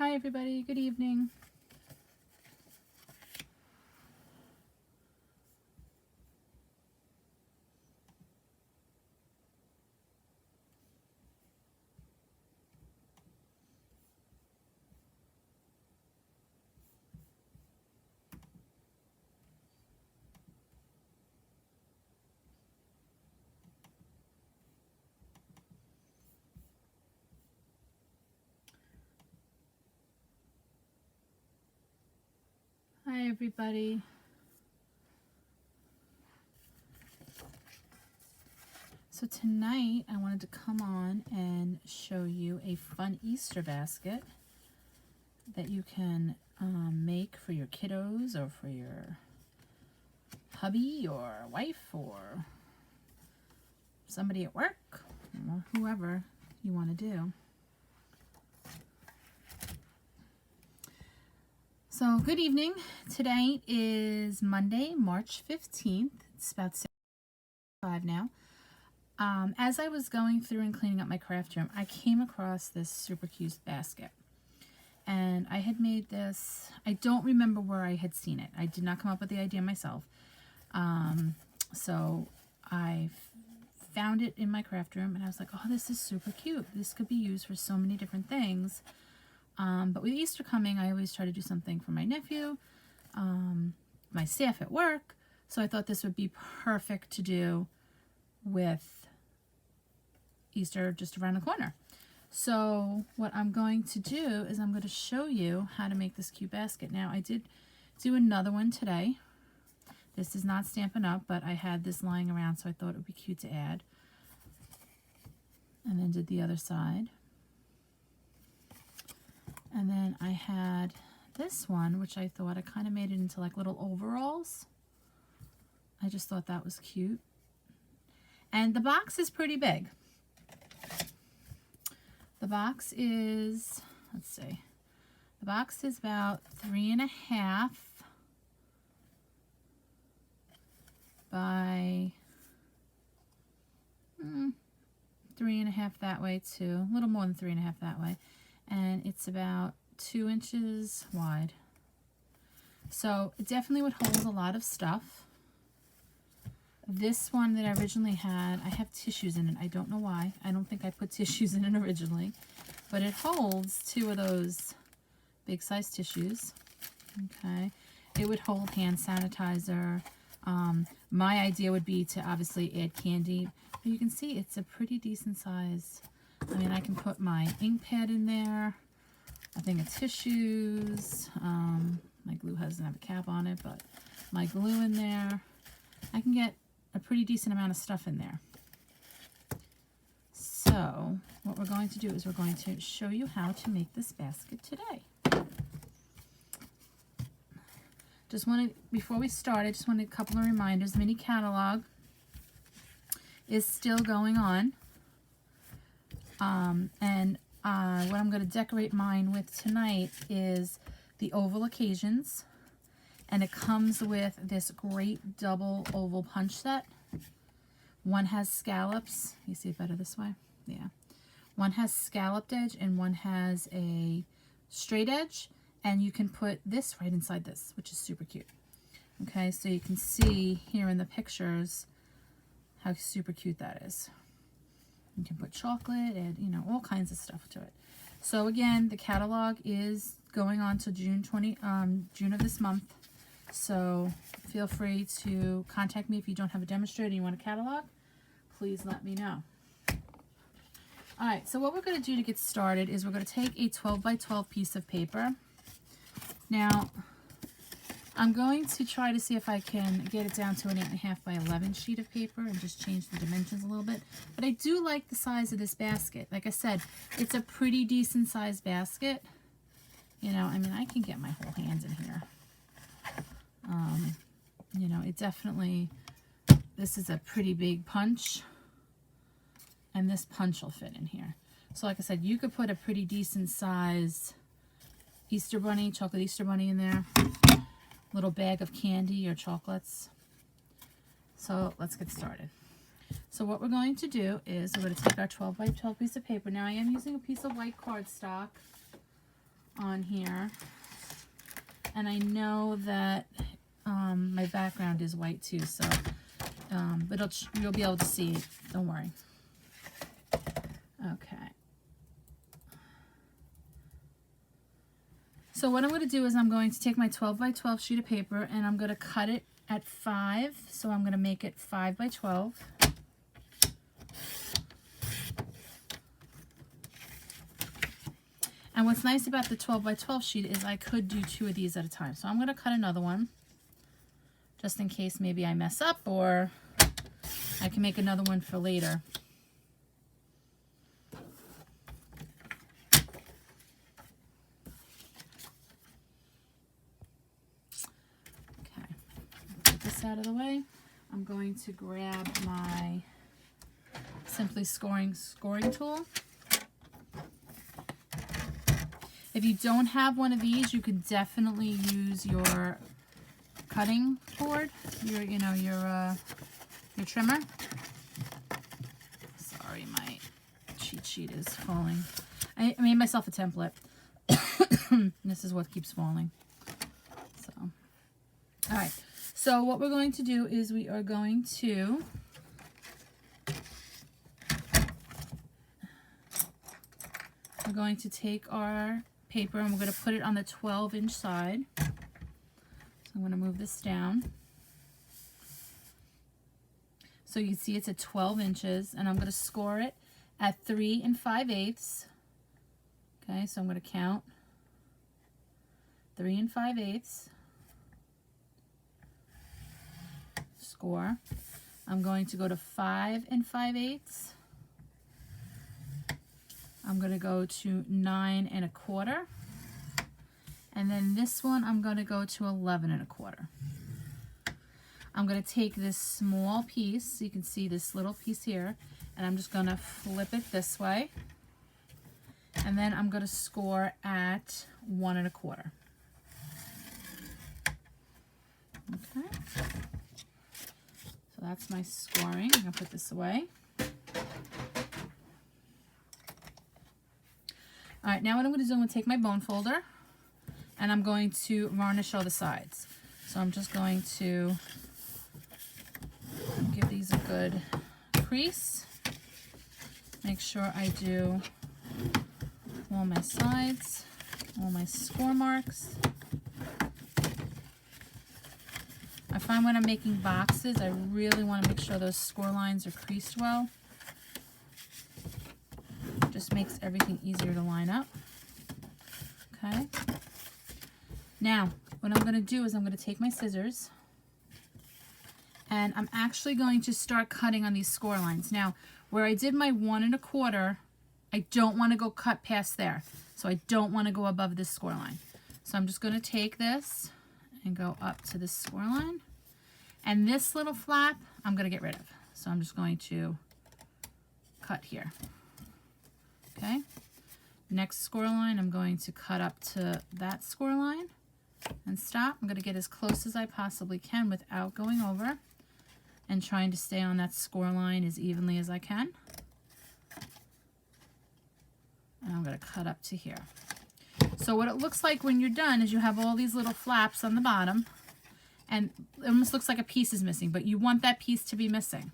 Hi everybody, good evening. Hi everybody. So tonight I wanted to come on and show you a fun Easter basket that you can make for your kiddos or for your hubby or wife or somebody at work or whoever you want to do. So good evening. Today is Monday, March 15th. It's about 6:05 now. As I was going through and cleaning up my craft room, I came across this super cute basket. And I had made this, I don't remember where I had seen it. I did not come up with the idea myself. So I found it in my craft room and I was like, oh, this is super cute. This could be used for so many different things. But with Easter coming, I always try to do something for my nephew, my staff at work. So I thought this would be perfect to do with Easter just around the corner. So what I'm going to do is I'm going to show you how to make this cute basket. Now I did do another one today. This is not Stampin' Up, but I had this lying around, so I thought it would be cute to add. And then did the other side. And then I had this one, which I thought I kind of made it into like little overalls. I just thought that was cute. And the box is pretty big. The box is, let's see, the box is about 3.5 by 3.5 that way too, a little more than 3.5 that way, and it's about 2 inches wide. So it definitely would hold a lot of stuff. This one that I originally had, I have tissues in it. I don't know why. I don't think I put tissues in it originally. But it holds 2 of those big size tissues. Okay. It would hold hand sanitizer. My idea would be to obviously add candy. But you can see it's a pretty decent size. I mean, I can put my ink pad in there. A thing of tissues. My glue doesn't have a cap on it, but my glue in there. I can get a pretty decent amount of stuff in there. So what we're going to do is we're going to show you how to make this basket today. Just wanted, before we start, I just wanted a couple of reminders. Mini catalog is still going on. What I'm going to decorate mine with tonight is the oval occasions. And it comes with this great double oval punch set. One has scallops. You see it better this way? Yeah. One has scalloped edge and one has a straight edge. And you can put this right inside this, which is super cute. Okay, so you can see here in the pictures how super cute that is. You can put chocolate and, you know, all kinds of stuff to it. So again, the catalog is going on to June of this month. So feel free to contact me if you don't have a demonstrator and you want a catalog. Please let me know. All right, so what we're going to do to get started is we're going to take a 12 by 12 piece of paper. Now, I'm going to try to see if I can get it down to an 8.5 by 11 sheet of paper and just change the dimensions a little bit. But I do like the size of this basket. Like I said, it's a pretty decent sized basket. You know, I mean, I can get my whole hands in here. You know, it definitely, this is a pretty big punch, and this punch will fit in here. So like I said, you could put a pretty decent size Easter bunny, chocolate Easter bunny in there, little bag of candy or chocolates. So let's get started. So what we're going to do is we're going to take our 12 by 12 piece of paper. Now I am using a piece of white cardstock. on here. And I know that my background is white too, so but you'll be able to see it. Don't worry. Okay. So what I'm going to do is I'm going to take my 12 by 12 sheet of paper and I'm going to cut it at 5. So I'm going to make it 5 by 12. And what's nice about the 12 by 12 sheet is I could do 2 of these at a time. So I'm going to cut another one just in case maybe I mess up, or I can make another one for later. Out of the way, I'm going to grab my Simply scoring tool. If you don't have one of these, you could definitely use your cutting board, your trimmer. Sorry, my cheat sheet is falling. I made myself a template. This is what keeps falling. So, all right. So what we're going to do is we're going to take our paper and we're going to put it on the 12-inch side. So I'm going to move this down. So you can see it's at 12 inches, and I'm going to score it at 3 5/8. Okay, so I'm going to count 3 5/8. Score. I'm going to go to 5 5/8. I'm going to go to 9 1/4. And then this one I'm going to go to 11 1/4. I'm going to take this small piece, so you can see this little piece here, and I'm just going to flip it this way. And then I'm going to score at 1 1/4. Okay. So that's my scoring. I'm going to put this away. All right, now what I'm going to do, I'm going to take my bone folder and I'm going to varnish all the sides. So I'm just going to give these a good crease. Make sure I do all my sides, all my score marks. I find when I'm making boxes, I really want to make sure those score lines are creased well. Just makes everything easier to line up. Okay. Now, what I'm going to do is I'm going to take my scissors and I'm actually going to start cutting on these score lines. Now, where I did my 1 1/4, I don't want to go cut past there. So I don't want to go above this score line. So I'm just going to take this and go up to this score line. And this little flap, I'm going to get rid of. So I'm just going to cut here. Okay. Next score line, I'm going to cut up to that score line and stop. I'm going to get as close as I possibly can without going over and trying to stay on that score line as evenly as I can. And I'm going to cut up to here. So what it looks like when you're done is you have all these little flaps on the bottom, and it almost looks like a piece is missing, but you want that piece to be missing.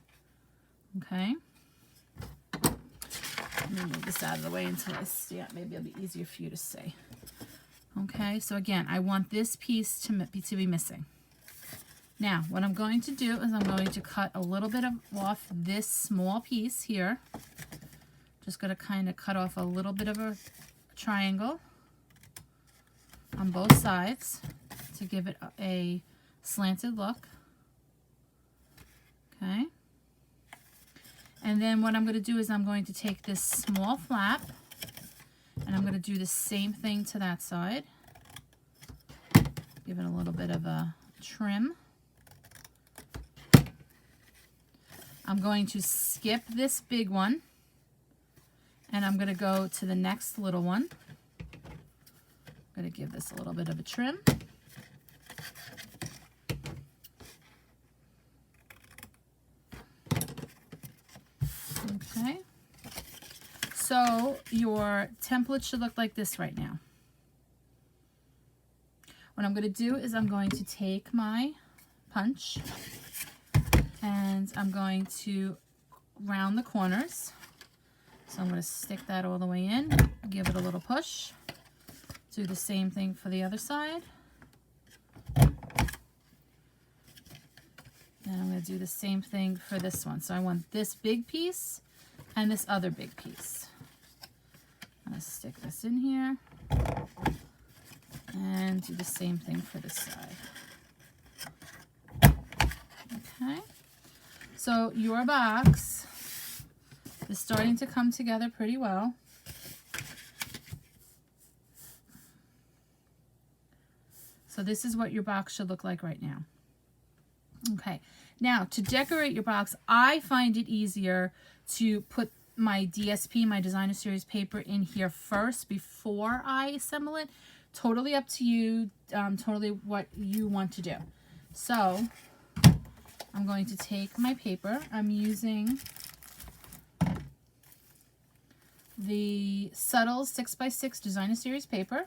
Okay. Let me move this out of the way until I see it. Maybe it'll be easier for you to see. Okay, so again, I want this piece to be missing. Now, what I'm going to do is I'm going to cut a little bit off this small piece here. Just going to kind of cut off a little bit of a triangle on both sides to give it a slanted look. Okay. And then what I'm going to do is I'm going to take this small flap and I'm going to do the same thing to that side. Give it a little bit of a trim. I'm going to skip this big one and I'm going to go to the next little one. I'm going to give this a little bit of a trim. Okay, so your template should look like this right now. what I'm going to do is I'm going to take my punch and I'm going to round the corners. So I'm going to stick that all the way in, give it a little push. Do the same thing for the other side. And I'm going to do the same thing for this one. So I want this big piece and this other big piece. I'm going to stick this in here and do the same thing for this side. Okay. So your box is starting to come together pretty well. So this is what your box should look like right now. Okay, now to decorate your box, I find it easier to put my DSP, my designer series paper, in here first before I assemble it. Totally up to you, totally what you want to do. So I'm going to take my paper. I'm using the Subtle 6x6 designer series paper.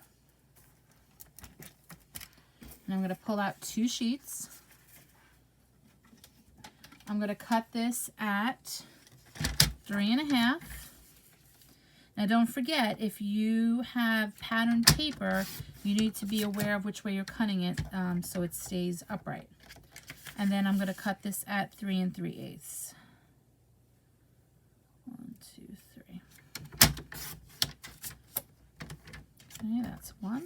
And I'm going to pull out 2 sheets. I'm going to cut this at 3.5. Now don't forget, if you have patterned paper, you need to be aware of which way you're cutting it so it stays upright. And then I'm going to cut this at 3 3/8. 1, 2, 3. Okay, that's one.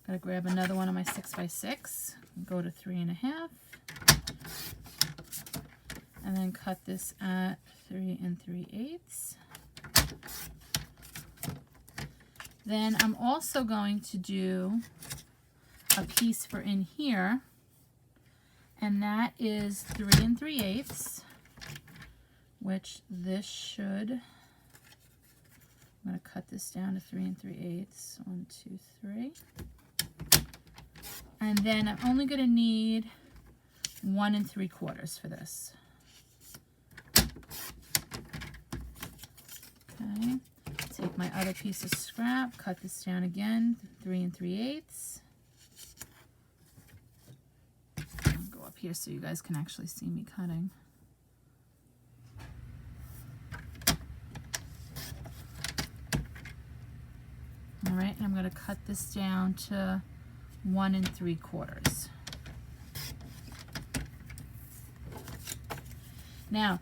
I'm going to grab another one of my 6x6 and go to 3.5. And then cut this at 3 3/8. Then I'm also going to do a piece for in here, and that is 3 3/8, which this should, I'm going to cut this down to 3 3/8. 1, 2, 3. And then I'm only going to need 1 3/4 for this. Okay, take my other piece of scrap, cut this down again, 3 3/8. I'll go up here so you guys can actually see me cutting. All right, and I'm going to cut this down to 1 3/4. Now,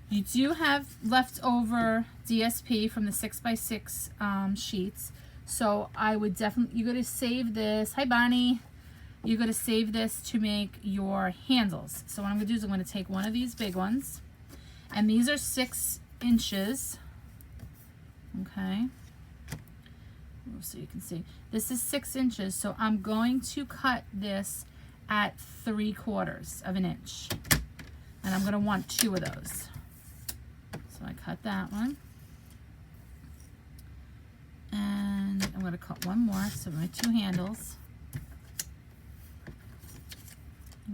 you do have leftover DSP from the 6x6 sheets, so I would definitely, you're going to save this. Hi, Bonnie. You're going to save this to make your handles. So what I'm going to do is I'm going to take one of these big ones, and these are 6 inches. Okay. So you can see this is 6 inches, so I'm going to cut this at 3/4 of an inch, and I'm going to want 2 of those. So I cut that one, and I'm going to cut one more, so my 2 handles.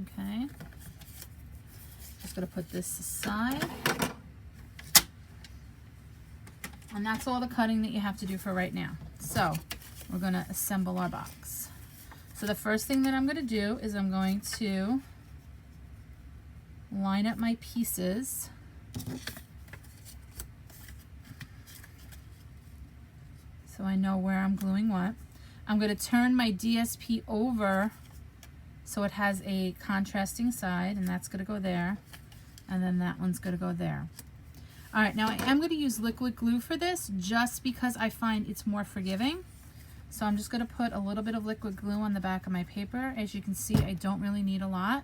Okay, just going to put this aside, and that's all the cutting that you have to do for right now. So we're going to assemble our box. So the first thing that I'm going to do is I'm going to line up my pieces. So I know where I'm gluing what. I'm going to turn my DSP over so it has a contrasting side, and that's going to go there, and then that one's going to go there. All right, now I am going to use liquid glue for this just because I find it's more forgiving. So I'm just going to put a little bit of liquid glue on the back of my paper. As you can see, I don't really need a lot.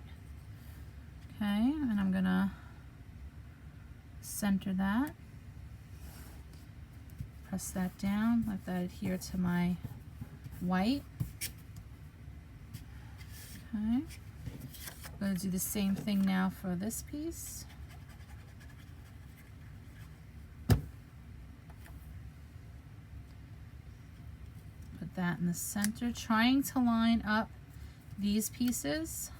Okay, and I'm going to center that. Press that down, let that adhere to my white. Okay, I'm going to do the same thing now for this piece. Put that in the center, trying to line up these pieces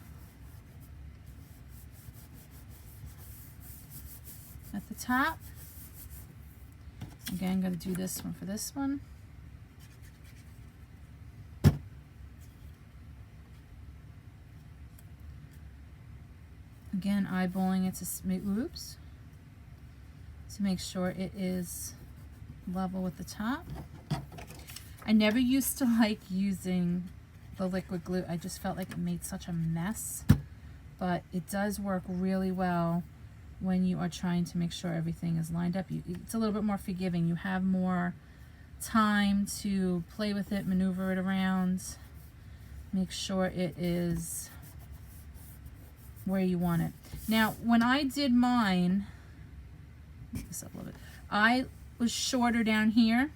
at the top. Again, I'm going to do this one for this one. Again, eyeballing it to make sure it is level with the top. I never used to like using the liquid glue. I just felt like it made such a mess, but it does work really well when you are trying to make sure everything is lined up. It's a little bit more forgiving. You have more time to play with it, maneuver it around, make sure it is where you want it. Now, when I did mine, this up a little bit, I was shorter down here.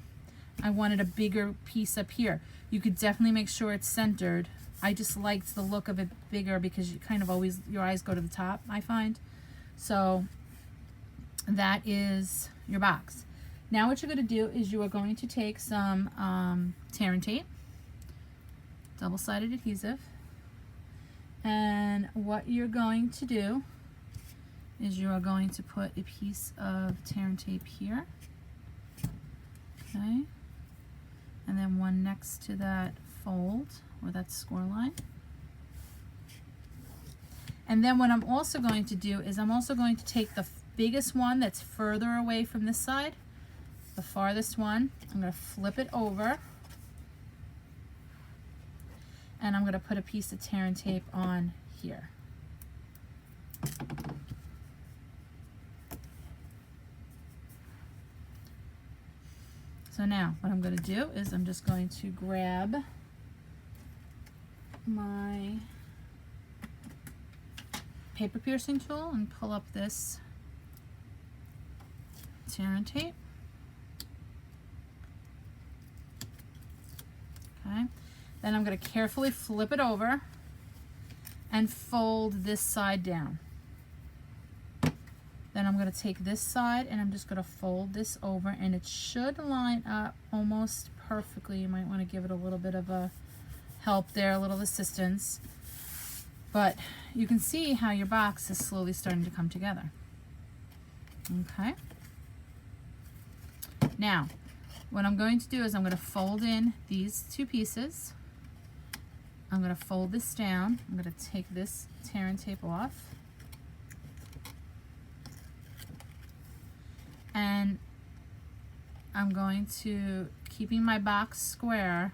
I wanted a bigger piece up here. You could definitely make sure it's centered. I just liked the look of it bigger because you kind of always, your eyes go to the top, I find. So that is your box. Now what you're going to do is you are going to take some tear and tape, double-sided adhesive, and what you're going to do is you are going to put a piece of tear and tape here, okay, and then one next to that fold or that score line. And then what I'm also going to do is I'm also going to take the biggest one that's further away from this side, the farthest one, I'm going to flip it over, and I'm going to put a piece of tear and tape on here. So now what I'm going to do is I'm just going to grab my paper piercing tool and pull up this tear and tape. Okay, then I'm going to carefully flip it over and fold this side down. Then I'm going to take this side and I'm just going to fold this over, and it should line up almost perfectly. You might want to give it a little bit of a help there, a little assistance. But you can see how your box is slowly starting to come together. Okay. Now, what I'm going to do is I'm going to fold in these two pieces. I'm going to fold this down. I'm going to take this tear and tape off. And I'm going to, keeping my box square,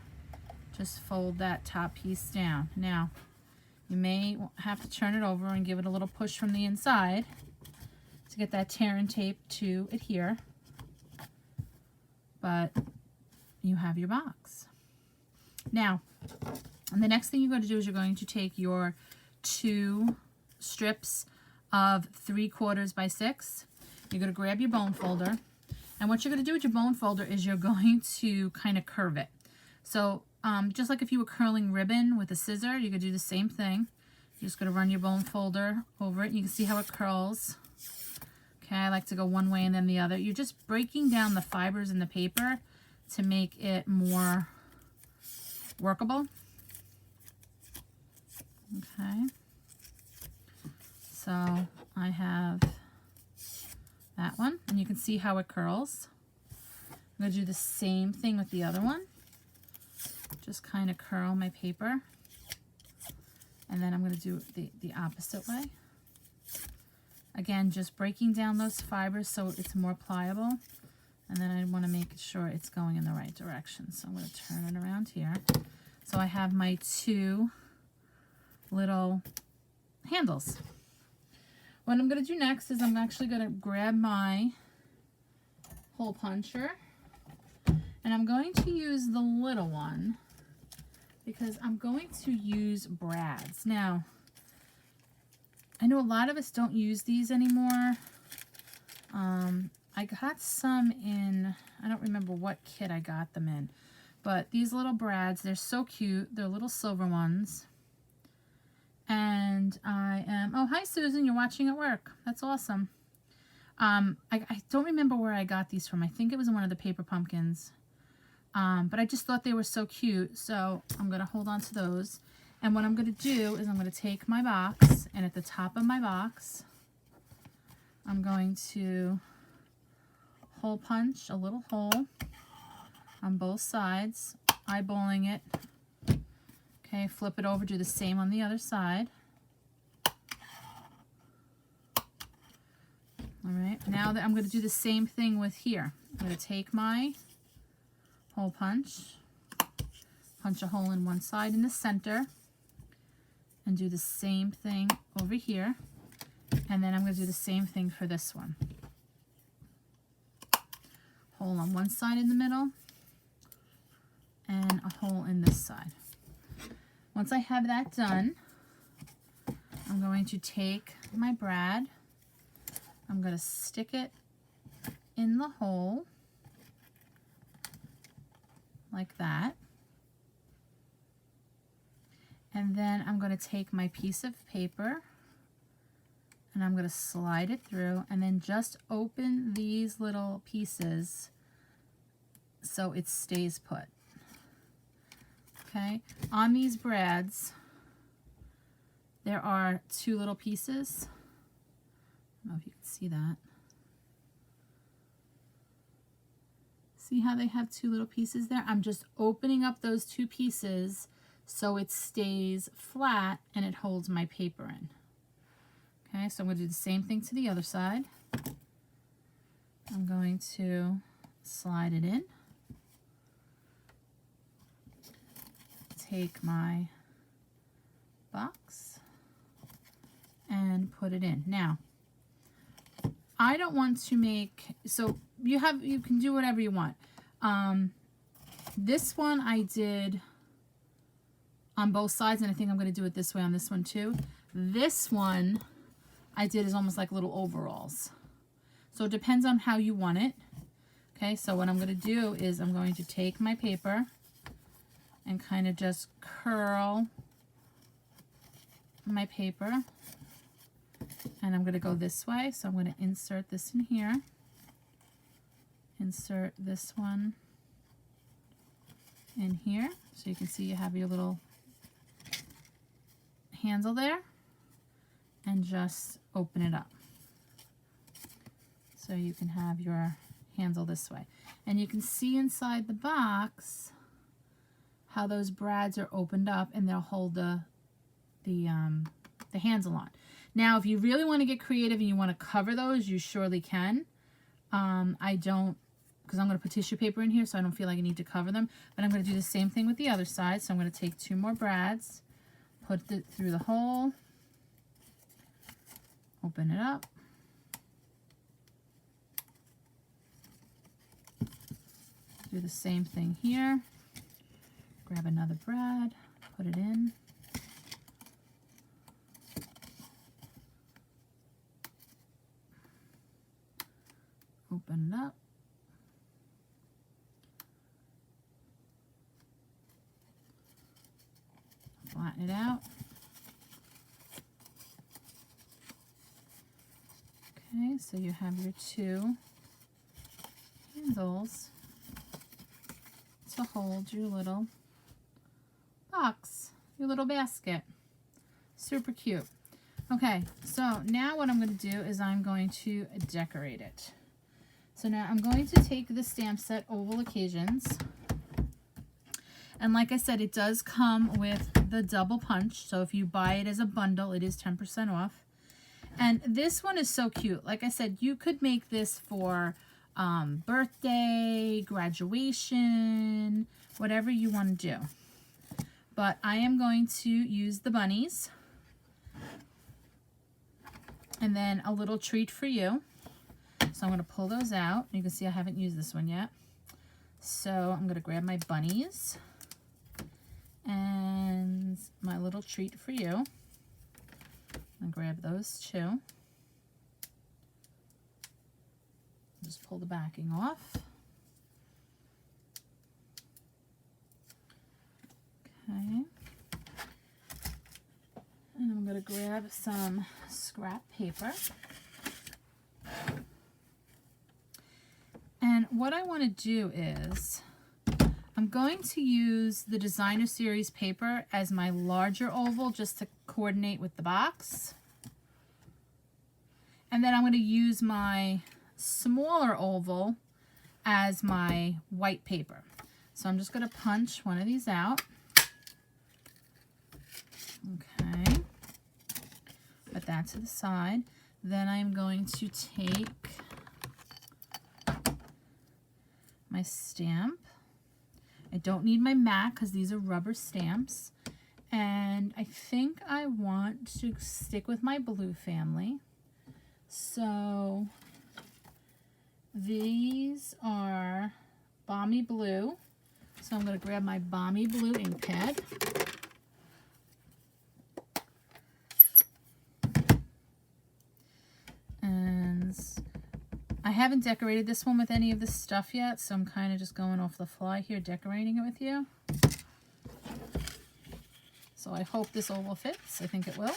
just fold that top piece down. Now, you may have to turn it over and give it a little push from the inside to get that tear and tape to adhere. But you have your box. Now, and the next thing you're going to do is you're going to take your 2 strips of 3/4 by 6. You're going to grab your bone folder, and what you're going to do with your bone folder is you're going to kind of curve it. So just like if you were curling ribbon with a scissor, you could do the same thing. You're just going to run your bone folder over it, and you can see how it curls. Okay, I like to go one way and then the other. You're just breaking down the fibers in the paper to make it more workable. Okay, so I have that one, and you can see how it curls. I'm going to do the same thing with the other one. Just kind of curl my paper, and then I'm going to do the opposite way. Again, just breaking down those fibers so it's more pliable, and then I want to make sure it's going in the right direction. So I'm going to turn it around here. So I have my 2 little handles. What I'm going to do next is I'm actually going to grab my hole puncher, and I'm going to use the little one because I'm going to use brads. Now, I know a lot of us don't use these anymore. I got some in, I don't remember what kit I got them in, but these little brads, they're so cute. They're little silver ones. And I am, oh, hi Susan, you're watching at work. That's awesome. I don't remember where I got these from. I think it was in one of the Paper Pumpkins. But I just thought they were so cute, so I'm going to hold on to those. And what I'm going to do is I'm going to take my box, and at the top of my box, I'm going to hole punch a little hole on both sides, eyeballing it. Okay, flip it over, do the same on the other side. All right, now that I'm going to do the same thing with here. I'm going to take my hole punch a hole in one side in the center, and do the same thing over here. And then I'm going to do the same thing for this one. Hole on one side in the middle, and a hole in this side. Once I have that done, I'm going to take my brad, I'm going to stick it in the hole like that. And then I'm going to take my piece of paper and I'm going to slide it through and then just open these little pieces so it stays put. Okay, on these brads, there are two little pieces. I don't know if you can see that. See how they have two little pieces there? I'm just opening up those two pieces so it stays flat and it holds my paper in. Okay, so I'm going to do the same thing to the other side. I'm going to slide it in. Take my box and put it in. Now, I don't want to make, so you can do whatever you want. This one I did on both sides, and I think I'm going to do it this way on this one too. This one I did is almost like little overalls. So it depends on how you want it. Okay, so what I'm going to do is I'm going to take my paper and kind of just curl my paper. And I'm going to go this way. So I'm going to insert this in here. Insert this one in here. So you can see you have your little handle there. And just open it up. So you can have your handle this way. And you can see inside the box how those brads are opened up and they'll hold the handle on. Now, if you really want to get creative and you want to cover those, you surely can. I don't, because I'm going to put tissue paper in here, so I don't feel like I need to cover them. But I'm going to do the same thing with the other side. So I'm going to take two more brads, put it through the hole, open it up. Do the same thing here. Grab another brad, put it in. Open it up. Flatten it out. Okay, so you have your two handles to hold your little box, your little basket. Super cute. Okay, so now what I'm going to do is I'm going to decorate it. So now I'm going to take the stamp set Oval Occasions. And like I said, it does come with the double punch. So if you buy it as a bundle, it is 10% off. And this one is so cute. Like I said, you could make this for birthday, graduation, whatever you want to do. But I am going to use the bunnies. And then a little treat for you. So I'm going to pull those out. You can see I haven't used this one yet. So I'm going to grab my bunnies and my little treat for you. And grab those two. Just pull the backing off. Okay. And I'm going to grab some scrap paper. And what I want to do is I'm going to use the Designer Series paper as my larger oval just to coordinate with the box. And then I'm going to use my smaller oval as my white paper. So I'm just going to punch one of these out. Okay. Put that to the side. Then I'm going to take my stamp. I don't need my mat because these are rubber stamps. And I think I want to stick with my blue family. So these are Balmy Blue. So I'm going to grab my Balmy Blue ink pad. And I haven't decorated this one with any of this stuff yet, so I'm kind of just going off the fly here, decorating it with you. So I hope this oval fits. I think it will.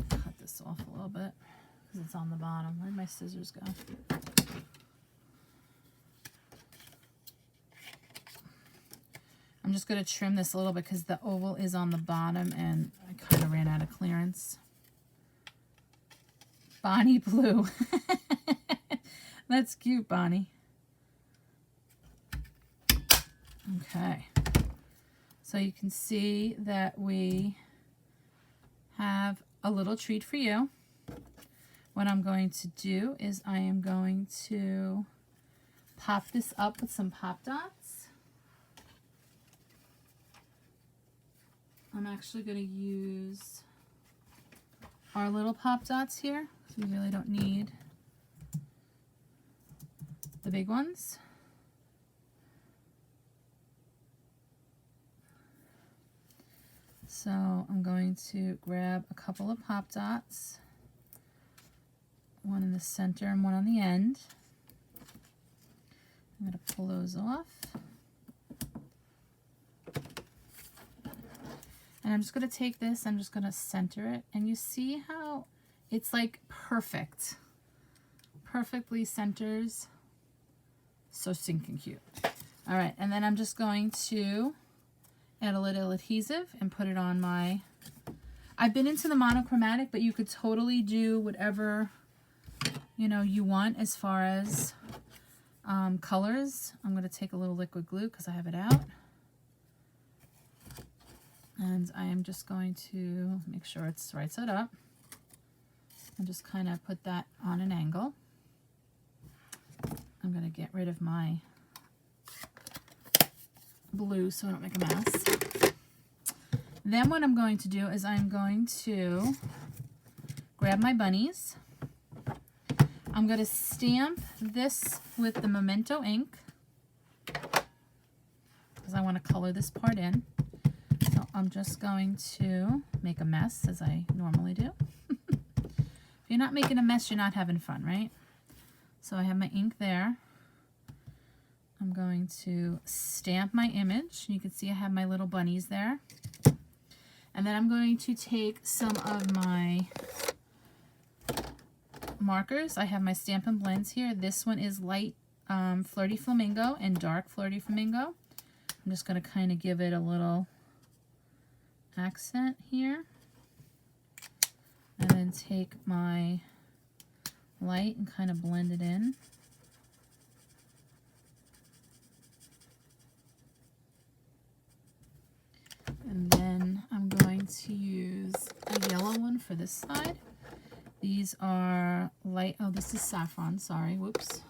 Cut this off a little bit because it's on the bottom. Where'd my scissors go? I'm just going to trim this a little bit because the oval is on the bottom and I kind of ran out of clearance. Bonnie Blue. That's cute, Bonnie. Okay. So you can see that we have a little treat for you. What I'm going to do is I am going to pop this up with some pop dots. I'm actually going to use our little pop dots here. We really don't need the big ones. So I'm going to grab a couple of pop dots, one in the center and one on the end. I'm going to pull those off. And I'm just going to take this, I'm just going to center it, and you see how it's like perfect. Perfectly centers. So stinking cute. All right, and then I'm just going to add a little adhesive and put it on my... I've been into the monochromatic, but you could totally do whatever, you know, you want as far as colors. I'm going to take a little liquid glue because I have it out. And I am just going to make sure it's right side up. And just kind of put that on an angle. I'm going to get rid of my blue so I don't make a mess. Then what I'm going to do is I'm going to grab my bunnies. I'm going to stamp this with the Memento ink because I want to color this part in. So I'm just going to make a mess as I normally do. If you're not making a mess, you're not having fun, right? So I have my ink there. I'm going to stamp my image. You can see I have my little bunnies there. And then I'm going to take some of my markers. I have my Stampin' Blends here. This one is light Flirty Flamingo and dark Flirty Flamingo. I'm just going to kind of give it a little accent here. And then take my light and kind of blend it in. And then I'm going to use a yellow one for this side. These are light, oh, this is saffron, sorry, whoops.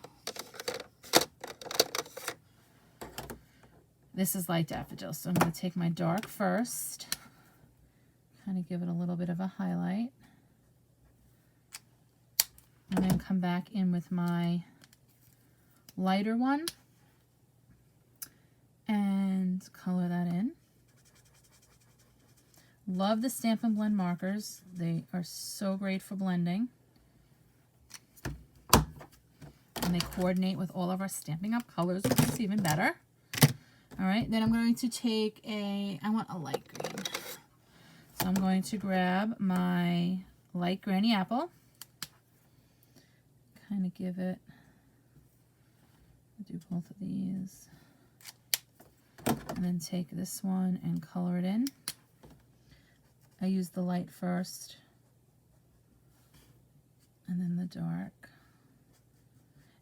This is light daffodil, so I'm going to take my dark first, kind of give it a little bit of a highlight. And then come back in with my lighter one and color that in. Love the Stampin' Blend markers. They are so great for blending. And they coordinate with all of our Stampin' Up colors, which is even better. All right, then I'm going to take I want a light green. So I'm going to grab my light Granny Apple. Kind of give it, I'll do both of these. And then take this one and color it in. I use the light first and then the dark.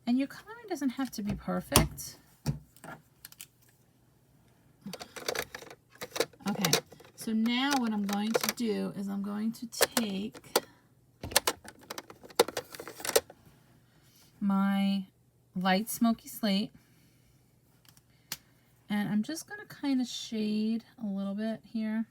And your coloring doesn't have to be perfect. So now what I'm going to do is I'm going to take my light smoky slate, and I'm just going to kind of shade a little bit here.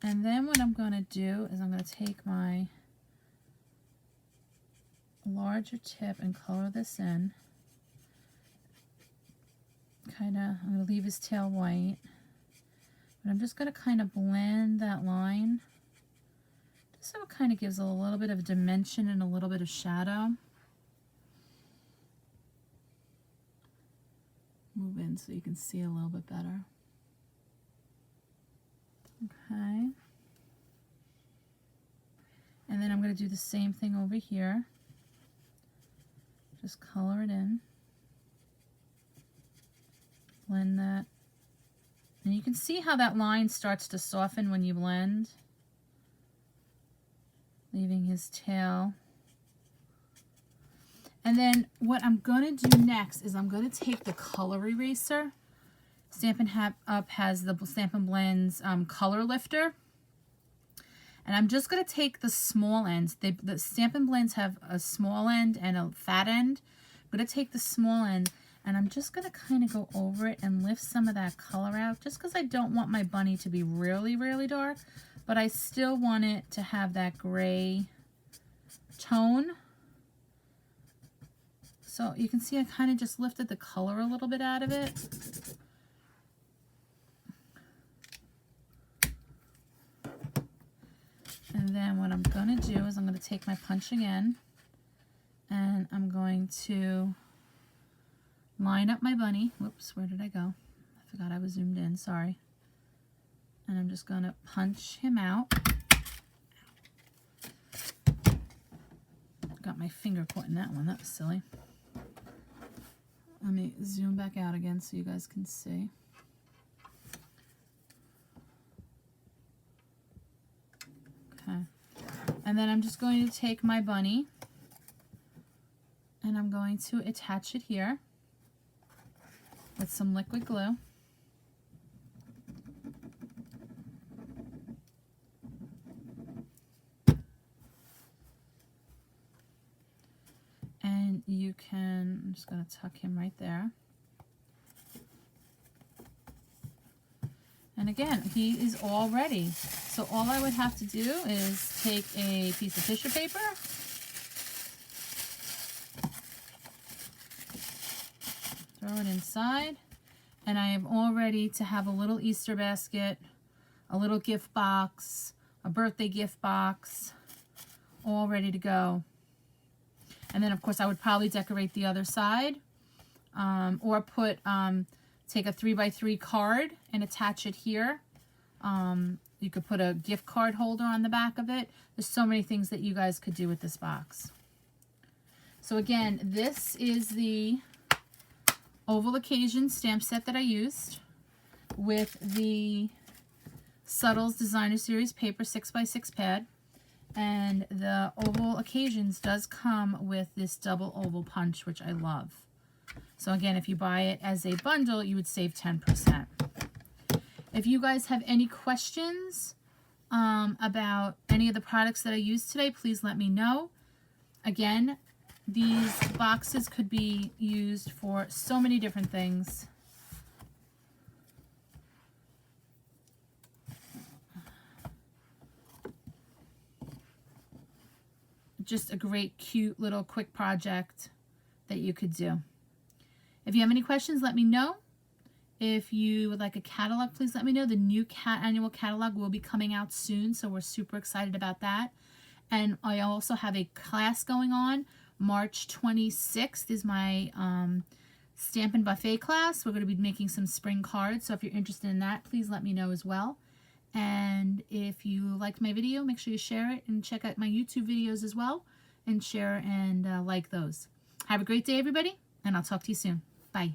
And then what I'm going to do is I'm going to take my larger tip and color this in. I'm going to leave his tail white. But I'm just going to kind of blend that line, just so it kind of gives a little bit of dimension and a little bit of shadow. Move in so you can see a little bit better. Okay. And then I'm going to do the same thing over here. Just color it in. Blend that. And you can see how that line starts to soften when you blend. Leaving his tail. And then what I'm going to do next is I'm going to take the color eraser. Stampin' Up! Has the Stampin' Blends color lifter. And I'm just going to take the small ends. The Stampin' Blends have a small end and a fat end. I'm going to take the small end and I'm just going to kind of go over it and lift some of that color out, just because I don't want my bunny to be really, really dark, but I still want it to have that gray tone. So you can see I kind of just lifted the color a little bit out of it. And then what I'm going to do is I'm going to take my punch again and I'm going to line up my bunny. Whoops, where did I go? I forgot I was zoomed in, sorry. And I'm just going to punch him out. Got my finger caught in that one, that was silly. Let me zoom back out again so you guys can see. Okay. And then I'm just going to take my bunny and I'm going to attach it here with some liquid glue. And you can, I'm just going to tuck him right there. And again, he is all ready. So all I would have to do is take a piece of tissue paper, throw it inside, and I am all ready to have a little Easter basket, a little gift box, a birthday gift box, all ready to go. And then of course I would probably decorate the other side, or put, take a 3x3 card and attach it here. You could put a gift card holder on the back of it. There's so many things that you guys could do with this box. So again, this is the Oval Occasion stamp set that I used with the Subtles Designer Series paper 6x6 pad. And the Oval Occasions does come with this double oval punch, which I love. So again, if you buy it as a bundle, you would save 10%. If you guys have any questions about any of the products that I used today, please let me know. Again, these boxes could be used for so many different things. Just a great, cute little quick project that you could do. If you have any questions, let me know. If you would like a catalog, please let me know. The new annual catalog will be coming out soon, so we're super excited about that. And I also have a class going on. March 26th is my Stampin' Buffet class. We're going to be making some spring cards, so if you're interested in that, please let me know as well. And if you liked my video, make sure you share it and check out my YouTube videos as well, and share and like those. Have a great day, everybody, and I'll talk to you soon. Bye.